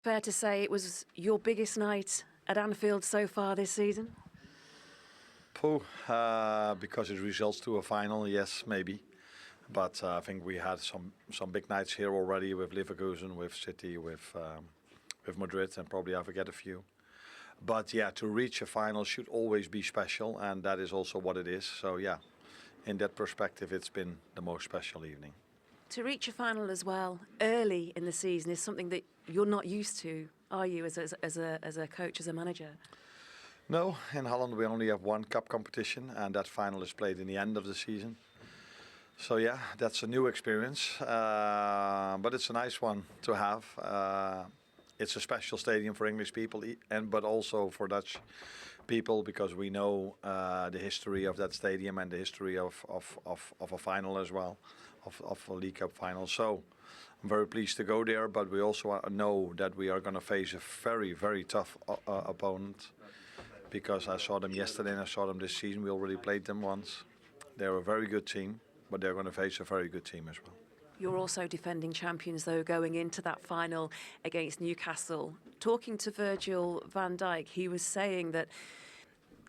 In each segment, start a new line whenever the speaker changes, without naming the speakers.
Fair to say it was your biggest night at Anfield so far this season?
Because it results to a final, yes, maybe. But I think we had some big nights here already with Leverkusen, with City, with Madrid, and probably I forget a few. But yeah, to reach a final should always be special, and that is also what it is. So yeah, in that perspective, it's been the most special evening.
To reach a final as well early in the season is something that you're not used to, are you, as a coach, as a manager?
No, in Holland we only have one cup competition, and that final is played in the end of the season. So yeah, that's a new experience, but it's a nice one to have. It's a special stadium for English people, but also for Dutch people, because we know the history of that stadium and the history of a final as well, of a League Cup final. So I'm very pleased to go there, but we also know that we are going to face a very, very tough opponent, because I saw them yesterday and I saw them this season. We already played them once. They're a very good team, but they're going to face a very good team as well.
You're also defending champions, though, going into that final against Newcastle. Talking to Virgil van Dijk, he was saying that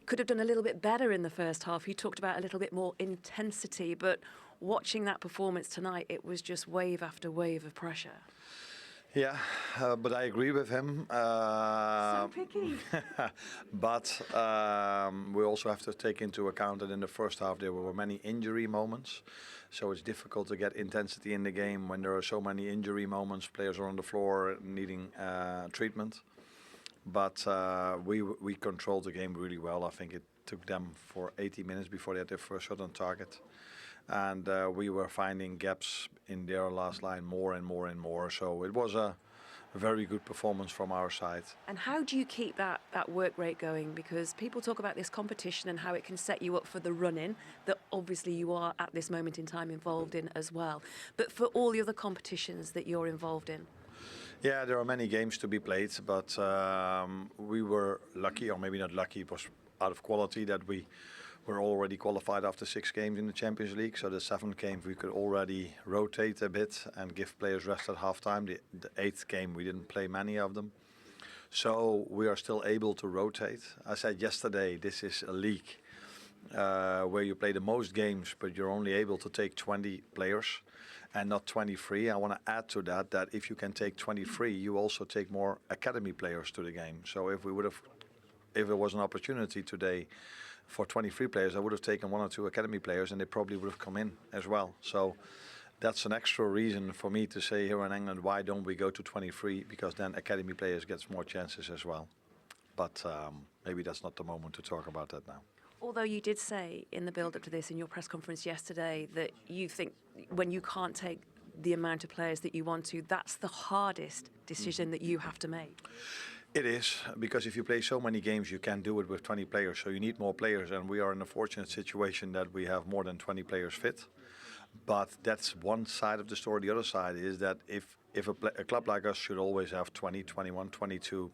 could have done a little bit better in the first half. He talked about a little bit more intensity, but watching that performance tonight, it was just wave after wave of pressure.
Yeah, but I agree with him.
So picky.
But we also have to take into account that in the first half there were many injury moments. So it's difficult to get intensity in the game when there are so many injury moments. Players are on the floor needing treatment. But we controlled the game really well. I think it took them for 80 minutes before they had their first shot on target. And we were finding gaps in their last line more and more and more. So it was a very good performance from our side.
And how do you keep that work rate going? Because people talk about this competition and how it can set you up for the run-in that obviously you are at this moment in time involved in as well. But for all the other competitions that you're involved in?
Yeah, there are many games to be played, but we were lucky, or maybe not lucky, it was out of quality that we were already qualified after 6 games in the Champions League. So the 7th game we could already rotate a bit and give players rest at halftime. The 8th game we didn't play many of them. So we are still able to rotate. I said yesterday, this is a league where you play the most games, but you're only able to take 20 players and not 23. I want to add to that if you can take 23, you also take more academy players to the game. So if there was an opportunity today for 23 players, I would have taken 1 or 2 academy players, and they probably would have come in as well. So that's an extra reason for me to say here in England, why don't we go to 23? Because then academy players get more chances as well. But maybe that's not the moment to talk about that now.
Although you did say in the build-up to this in your press conference yesterday that you think when you can't take the amount of players that you want to, that's the hardest decision that you have to make.
It is, because if you play so many games, you can't do it with 20 players. So you need more players, and we are in a fortunate situation that we have more than 20 players fit. But that's one side of the story. The other side is that if a club like us should always have 20, 21, 22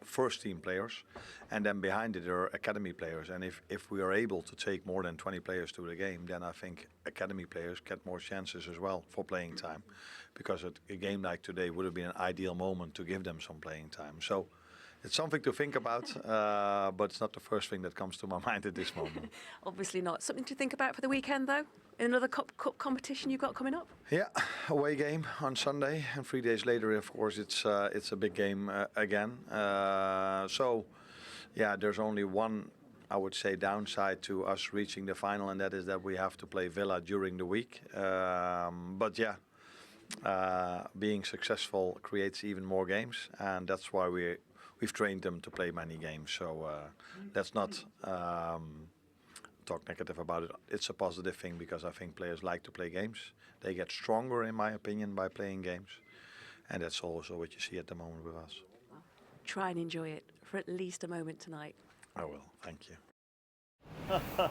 first team players, and then behind it there are academy players. And if we are able to take more than 20 players to the game, then I think academy players get more chances as well for playing time, because a game like today would have been an ideal moment to give them some playing time. So it's something to think about, but it's not the first thing that comes to my mind at this moment.
Obviously not. Something to think about for the weekend, though? In another cup competition you've got coming up?
Yeah, away game on Sunday, and 3 days later, of course, it's a big game again. So, yeah, there's only one, I would say, downside to us reaching the final, and that is that we have to play Villa during the week. But yeah, being successful creates even more games, and that's why we've trained them to play many games. So let's not talk negative about it. It's a positive thing, because I think players like to play games. They get stronger, in my opinion, by playing games. And that's also what you see at the moment with us.
Try and enjoy it for at least a moment tonight.
I will. Thank you.